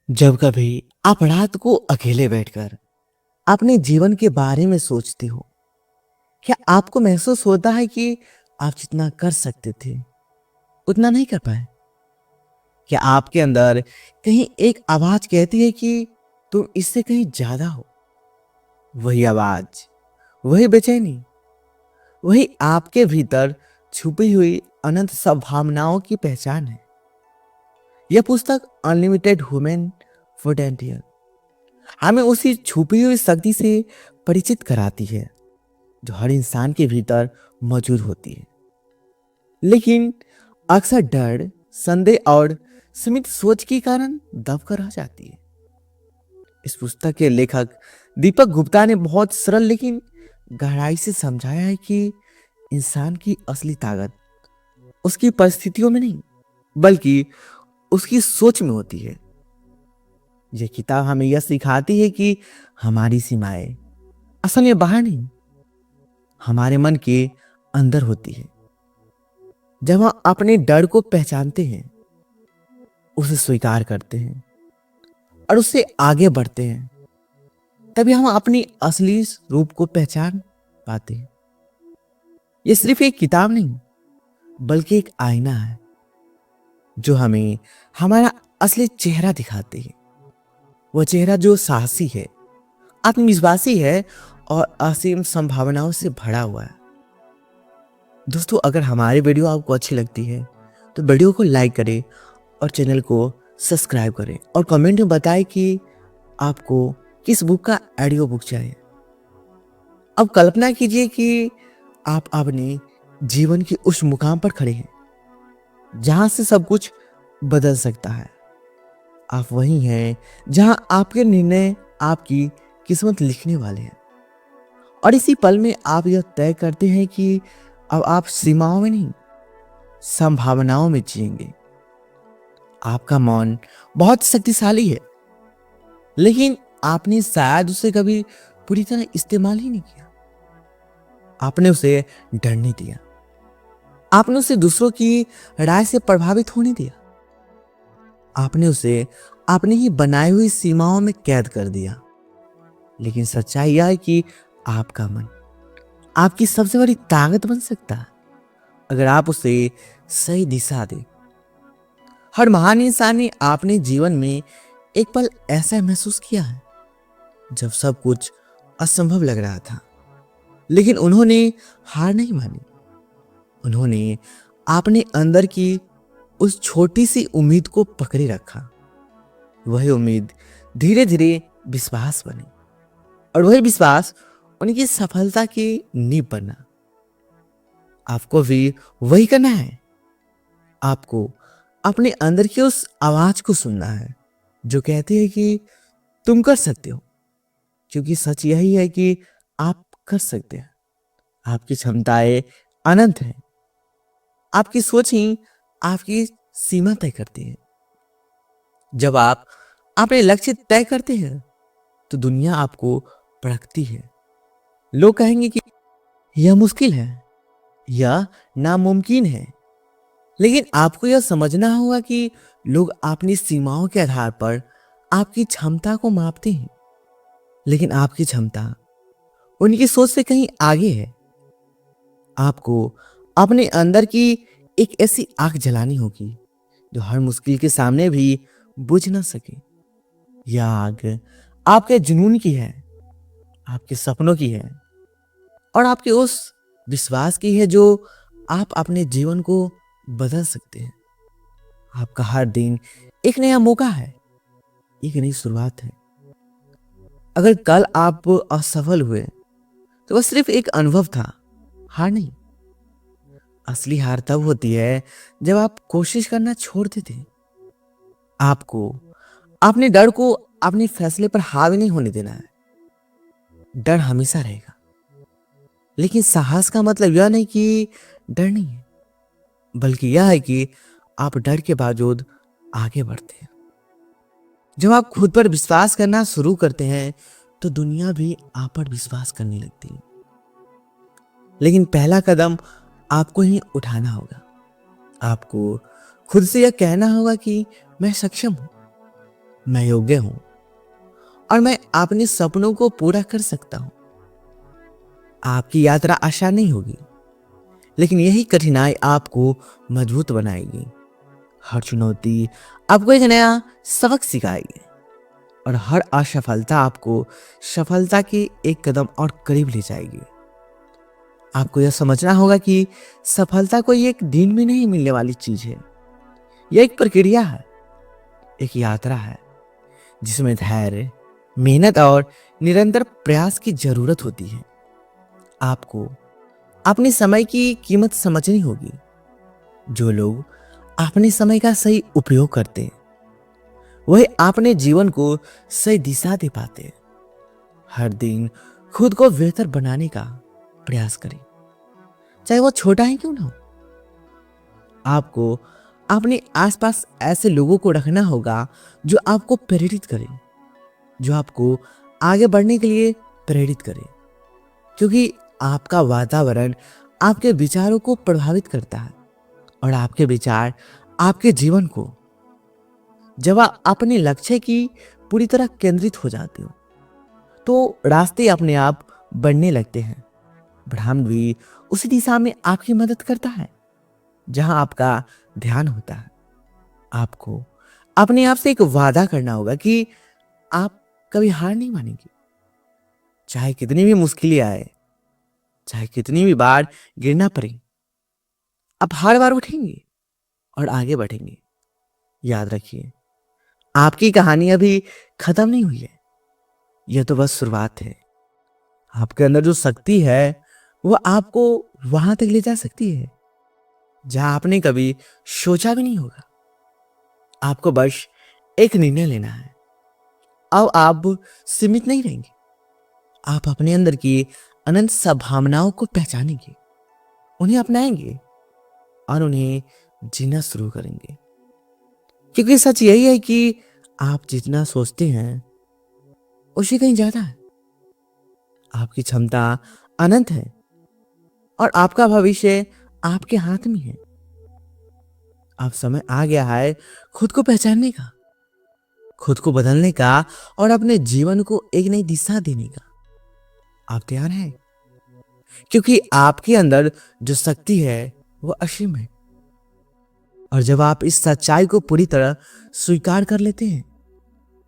जब कभी आप रात को अकेले बैठकर अपने जीवन के बारे में सोचते हो, क्या आपको महसूस होता है कि आप जितना कर सकते थे उतना नहीं कर पाए? क्या आपके अंदर कहीं एक आवाज कहती है कि तुम इससे कहीं ज्यादा हो? वही आवाज, वही बेचैनी, वही आपके भीतर छुपी हुई अनंत संभावनाओं की पहचान है। यह पुस्तक अनलिमिटेड ह्यूमन पोटेंशियल हमें उसी छुपी हुई शक्ति से परिचित कराती है जो हर इंसान के भीतर मौजूद होती है, लेकिन अक्सर डर, संदेह और सीमित सोच के कारण दबकर रह जाती है। इस पुस्तक के लेखक दीपक गुप्ता ने बहुत सरल लेकिन गहराई से समझाया है कि इंसान की असली ताकत उसकी परिस्थितियों में नहीं, बल्कि उसकी सोच में होती है। यह किताब हमें यह सिखाती है कि हमारी सीमाएं असल में बाहर नहीं, हमारे मन के अंदर होती है। जब हम अपने डर को पहचानते हैं, उसे स्वीकार करते हैं और उससे आगे बढ़ते हैं, तभी हम अपनी असली रूप को पहचान पाते हैं। यह सिर्फ एक किताब नहीं, बल्कि एक आईना है जो हमें हमारा असली चेहरा दिखाती है। वह चेहरा जो साहसी है, आत्मविश्वासी है और असीम संभावनाओं से भरा हुआ है। दोस्तों, अगर हमारी वीडियो आपको अच्छी लगती है तो वीडियो को लाइक करें और चैनल को सब्सक्राइब करें और कमेंट में बताएं कि आपको किस बुक का ऑडियो बुक चाहिए। अब कल्पना कीजिए कि आप अपने जीवन के उस मुकाम पर खड़े हैं जहां से सब कुछ बदल सकता है। आप वही हैं जहां आपके निर्णय आपकी किस्मत लिखने वाले हैं, और इसी पल में आप यह तय करते हैं कि अब आप सीमाओं में नहीं, संभावनाओं में जिएंगे। आपका मौन बहुत शक्तिशाली है, लेकिन आपने शायद उसे कभी पूरी तरह इस्तेमाल ही नहीं किया। आपने उसे डर नहीं दिया, आपने उसे दूसरों की राय से प्रभावित होने दिया, आपने उसे अपनी ही बनाई हुई सीमाओं में कैद कर दिया। लेकिन सच्चाई यह है कि आपका मन आपकी सबसे बड़ी ताकत बन सकता है अगर आप उसे सही दिशा दें। हर महान इंसान ने अपने जीवन में एक पल ऐसा महसूस किया है जब सब कुछ असंभव लग रहा था, लेकिन उन्होंने हार नहीं मानी। उन्होंने अपने अंदर की उस छोटी सी उम्मीद को पकड़े रखा। वही उम्मीद धीरे धीरे विश्वास बनी, और वही विश्वास उनकी सफलता की नींव बना। आपको भी वही करना है। आपको अपने अंदर की उस आवाज को सुनना है जो कहती है कि तुम कर सकते हो, क्योंकि सच यही है कि आप कर सकते हैं। आपकी क्षमताएं अनंत हैं। आपकी सोच ही आपकी सीमा तय करती है। जब आप अपने लक्ष्य तय करते हैं तो दुनिया आपको परखती है। लोग कहेंगे कि यह मुश्किल है, यह नामुमकिन है, लेकिन आपको यह समझना होगा कि लोग अपनी सीमाओं के आधार पर आपकी क्षमता को मापते हैं, लेकिन आपकी क्षमता उनकी सोच से कहीं आगे है। आपको अपने अंदर की एक ऐसी आग जलानी होगी जो हर मुश्किल के सामने भी बुझ ना सके। यह आग आपके जुनून की है, आपके सपनों की है, और आपके उस विश्वास की है जो आप अपने जीवन को बदल सकते हैं। आपका हर दिन एक नया मौका है, एक नई शुरुआत है। अगर कल आप असफल हुए तो वह सिर्फ एक अनुभव था, हार नहीं। असली हार तब होती है जब आप कोशिश करना छोड़ देते हैं। आपको अपने डर को अपने फैसले पर हावी नहीं होने देना है। डर हमेशा रहेगा, लेकिन साहस का मतलब यह नहीं कि डर नहीं है, बल्कि यह है कि आप डर के बावजूद आगे बढ़ते हैं। जब आप खुद पर विश्वास करना शुरू करते हैं तो दुनिया भी आप पर विश्वास करने लगती है। लेकिन पहला कदम आपको ही उठाना होगा। आपको खुद से यह कहना होगा कि मैं सक्षम हूं, मैं योग्य हूं और मैं अपने सपनों को पूरा कर सकता हूं। आपकी यात्रा आसान नहीं होगी, लेकिन यही कठिनाई आपको मजबूत बनाएगी। हर चुनौती आपको एक नया सबक सिखाएगी और हर असफलता आपको सफलता के एक कदम और करीब ले जाएगी। आपको यह समझना होगा कि सफलता कोई एक दिन में नहीं मिलने वाली चीज है। यह एक प्रक्रिया है, एक यात्रा है जिसमें धैर्य, मेहनत और निरंतर प्रयास की जरूरत होती है। आपको अपने समय की कीमत समझनी होगी। जो लोग अपने समय का सही उपयोग करते हैं वही अपने जीवन को सही दिशा दे पाते हैं। हर दिन खुद को बेहतर बनाने का प्रयास करें, चाहे वो छोटा ही क्यों ना हो। आपको अपने आसपास ऐसे लोगों को रखना होगा जो आपको प्रेरित करें, जो आपको आगे बढ़ने के लिए प्रेरित करें, क्योंकि आपका वातावरण आपके विचारों को प्रभावित करता है और आपके विचार आपके जीवन को। जब आप अपने लक्ष्य की पूरी तरह केंद्रित हो जाते हो तो रास्ते अपने आप बढ़ने लगते हैं। ब्रह्मांड भी उसी दिशा में आपकी मदद करता है जहां आपका ध्यान होता है। आपको अपने आप से एक वादा करना होगा कि आप कभी हार नहीं मानेंगे, चाहे कितनी भी मुश्किलें आए, चाहे कितनी भी बार गिरना पड़े। आप हर बार उठेंगे और आगे बढ़ेंगे। याद रखिए, आपकी कहानी अभी खत्म नहीं हुई है, यह तो बस शुरुआत है। आपके अंदर जो शक्ति है वो आपको वहां तक ले जा सकती है जहां आपने कभी सोचा भी नहीं होगा। आपको बस एक निर्णय लेना है। अब आप सीमित नहीं रहेंगे, आप अपने अंदर की अनंत संभावनाओं को पहचानेंगे, उन्हें अपनाएंगे और उन्हें जीना शुरू करेंगे। क्योंकि सच यही है कि आप जितना सोचते हैं उससे कहीं ज्यादा है। आपकी क्षमता अनंत है और आपका भविष्य आपके हाथ में है। अब समय आ गया है खुद को पहचानने का, खुद को बदलने का और अपने जीवन को एक नई दिशा देने का। आप तैयार हैं? क्योंकि आपके अंदर जो शक्ति है वो असीम है। और जब आप इस सच्चाई को पूरी तरह स्वीकार कर लेते हैं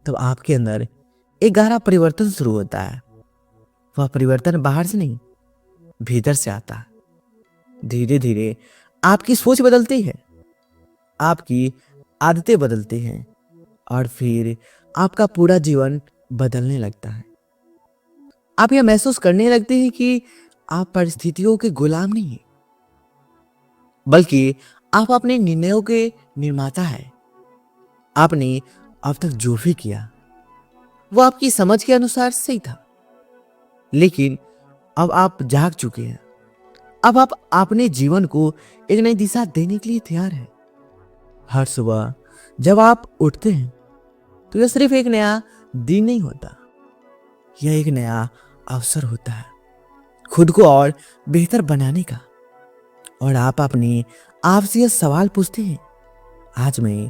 तब आपके अंदर एक गहरा परिवर्तन शुरू होता है। वह परिवर्तन बाहर से नहीं, भीतर से आता है। धीरे धीरे आपकी सोच बदलती है, आपकी आदतें बदलती हैं और फिर आपका पूरा जीवन बदलने लगता है। आप यह महसूस करने लगते हैं कि आप परिस्थितियों के गुलाम नहीं हैं, बल्कि आप अपने निर्णयों के निर्माता हैं। आपने अब तक जो भी किया वो आपकी समझ के अनुसार सही था, लेकिन अब आप जाग चुके हैं। अब आप अपने जीवन को एक नई दिशा देने के लिए तैयार हैं। हर सुबह जब आप उठते हैं तो यह सिर्फ एक नया दिन नहीं होता, यह एक नया अवसर होता है खुद को और बेहतर बनाने का। और आप अपने आप से यह सवाल पूछते हैं, आज मैं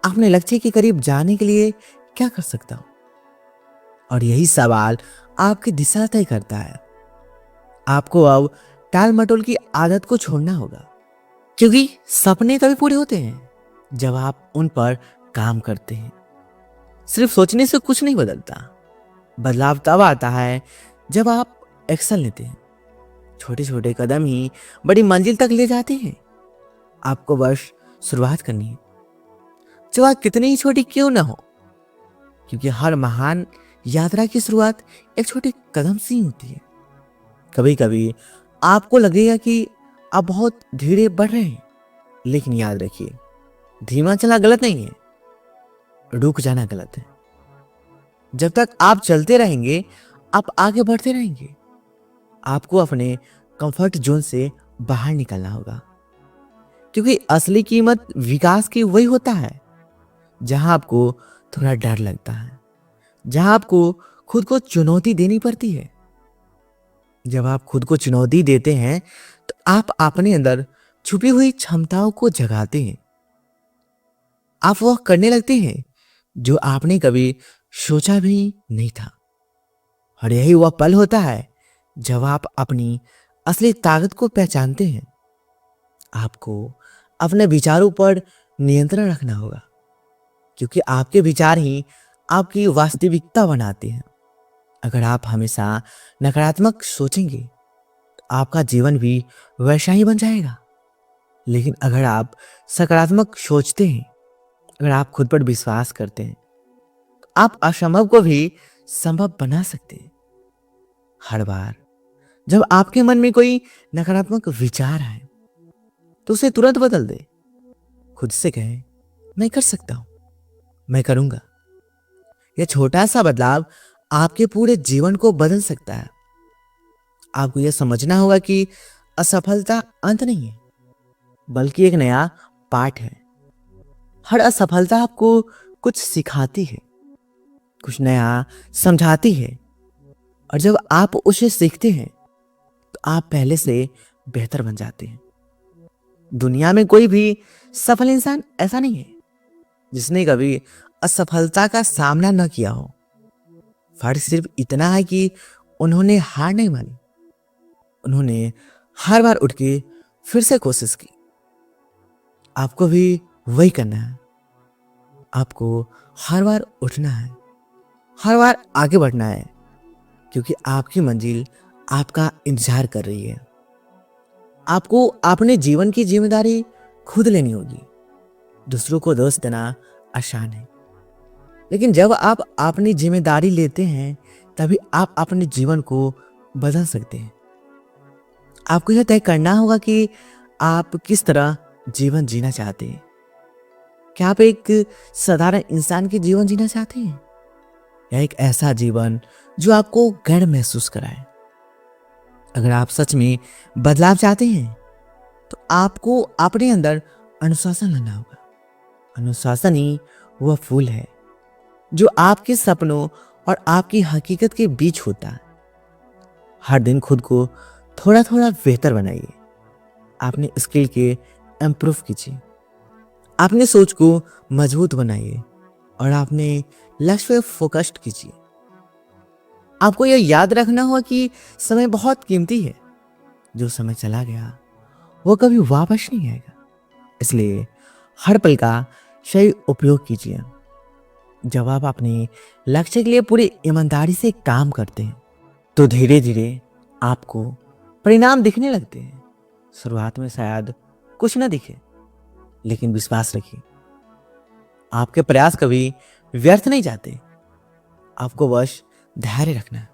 अपने लक्ष्य के करीब जाने के लिए क्या कर सकता हूं? और यही सवाल आपकी दिशा तय करता है। आपको अब टाल मटोल की आदत को छोड़ना होगा, क्योंकि सपने तभी पूरे होते हैं जब आप उन पर काम करते हैं। सिर्फ सोचने से कुछ नहीं बदलता। बदलाव तब आता है जब आप एक्शन लेते हैं। छोटे छोटे कदम ही बड़ी मंजिल तक ले जाते हैं। आपको बस शुरुआत करनी है, चाहे कितनी ही छोटी क्यों ना हो, क्योंकि हर महान यात्रा की शुरुआत एक छोटे कदम से ही होती है। कभी कभी आपको लगेगा कि आप बहुत धीरे बढ़ रहे हैं, लेकिन याद रखिए, धीमा चलना गलत नहीं है, रुक जाना गलत है। जब तक आप चलते रहेंगे आप आगे बढ़ते रहेंगे। आपको अपने कंफर्ट जोन से बाहर निकलना होगा, क्योंकि असली कीमत विकास की वही होता है जहां आपको थोड़ा डर लगता है, जहां आपको खुद को चुनौती देनी पड़ती है। जब आप खुद को चुनौती देते हैं तो आप अपने अंदर छुपी हुई क्षमताओं को जगाते हैं। आप वह करने लगते हैं जो आपने कभी सोचा भी नहीं था। और यही वह पल होता है जब आप अपनी असली ताकत को पहचानते हैं। आपको अपने विचारों पर नियंत्रण रखना होगा, क्योंकि आपके विचार ही आपकी वास्तविकता बनाते हैं। अगर आप हमेशा नकारात्मक सोचेंगे तो आपका जीवन भी वैसा ही बन जाएगा। लेकिन अगर आप सकारात्मक सोचते हैं, अगर आप खुद पर विश्वास करते हैं, तो आप असंभव को भी संभव बना सकते हैं। हर बार जब आपके मन में कोई नकारात्मक विचार आए तो उसे तुरंत बदल दे। खुद से कहें, मैं कर सकता हूं, मैं करूंगा। यह छोटा सा बदलाव आपके पूरे जीवन को बदल सकता है। आपको यह समझना होगा कि असफलता अंत नहीं है, बल्कि एक नया पाठ है। हर असफलता आपको कुछ सिखाती है, कुछ नया समझाती है। और जब आप उसे सीखते हैं तो आप पहले से बेहतर बन जाते हैं। दुनिया में कोई भी सफल इंसान ऐसा नहीं है जिसने कभी असफलता का सामना न किया हो। फर्क सिर्फ इतना है कि उन्होंने हार नहीं मानी, उन्होंने हर बार उठ के फिर से कोशिश की। आपको भी वही करना है। आपको हर बार उठना है, हर बार आगे बढ़ना है, क्योंकि आपकी मंजिल आपका इंतजार कर रही है। आपको अपने जीवन की जिम्मेदारी खुद लेनी होगी। दूसरों को दोष देना आसान है, लेकिन जब आप अपनी जिम्मेदारी लेते हैं तभी आप अपने जीवन को बदल सकते हैं। आपको यह तय करना होगा कि आप किस तरह जीवन जीना चाहते हैं। क्या आप एक साधारण इंसान की जीवन जीना चाहते हैं, या एक ऐसा जीवन जो आपको गर्व महसूस कराए? अगर आप सच में बदलाव चाहते हैं तो आपको अपने अंदर अनुशासन लाना होगा। अनुशासन ही वह फूल है जो आपके सपनों और आपकी हकीकत के बीच होता है। हर दिन खुद को थोड़ा थोड़ा बेहतर बनाइए। अपने स्किल के इम्प्रूव कीजिए, अपने सोच को मजबूत बनाइए और अपने लक्ष्य पे फोकस्ड कीजिए। आपको यह याद रखना होगा कि समय बहुत कीमती है। जो समय चला गया वो कभी वापस नहीं आएगा, इसलिए हर पल का सही उपयोग कीजिए। जब आप अपने लक्ष्य के लिए पूरी ईमानदारी से काम करते हैं तो धीरे धीरे आपको परिणाम दिखने लगते हैं। शुरुआत में शायद कुछ ना दिखे, लेकिन विश्वास रखिए, आपके प्रयास कभी व्यर्थ नहीं जाते। आपको बस धैर्य रखना है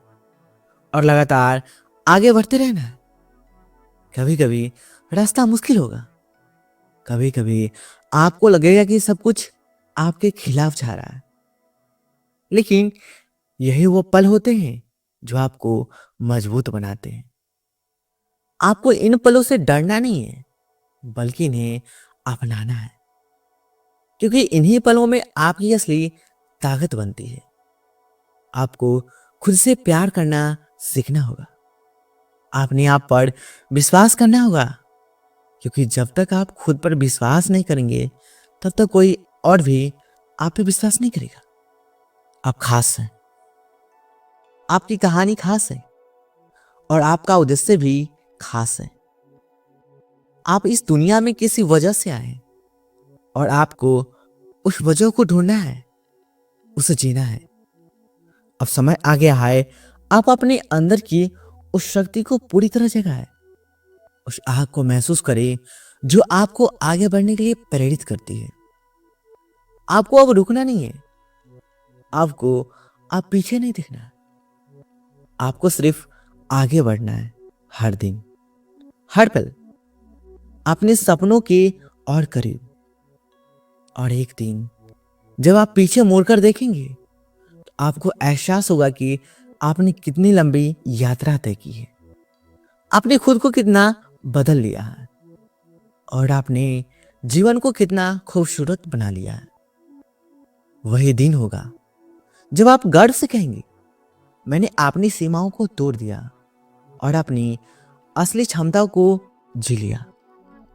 और लगातार आगे बढ़ते रहना है। कभी कभी रास्ता मुश्किल होगा, कभी कभी आपको लगेगा कि सब कुछ आपके खिलाफ जा रहा है, लेकिन यही वो पल होते हैं जो आपको मजबूत बनाते हैं। आपको इन पलों से डरना नहीं है, बल्कि इन्हें अपनाना है, क्योंकि इन्हीं पलों में आपकी असली ताकत बनती है। आपको खुद से प्यार करना सीखना होगा, अपने आप पर विश्वास करना होगा, क्योंकि जब तक आप खुद पर विश्वास नहीं करेंगे तब तक कोई और भी आप पे विश्वास नहीं करेगा। आप खास हैं, आपकी कहानी खास है और आपका उद्देश्य भी खास है। आप इस दुनिया में किसी वजह से आए और आपको उस वजह को ढूंढना है, उसे जीना है। अब समय आ गया है आप अपने अंदर की उस शक्ति को पूरी तरह जगाएं, उस आग को महसूस करें जो आपको आगे बढ़ने के लिए प्रेरित करती है। आपको अब रुकना नहीं है, आपको अब पीछे नहीं दिखना है, आपको सिर्फ आगे बढ़ना है। हर दिन, हर पल अपने सपनों के और करीब। और एक दिन जब आप पीछे मुड़कर देखेंगे तो आपको एहसास होगा कि आपने कितनी लंबी यात्रा तय की है, आपने खुद को कितना बदल लिया है और आपने जीवन को कितना खूबसूरत बना लिया है। वही दिन होगा जब आप गर्व से कहेंगे, मैंने अपनी सीमाओं को तोड़ दिया और अपनी असली क्षमताओं को जी लिया।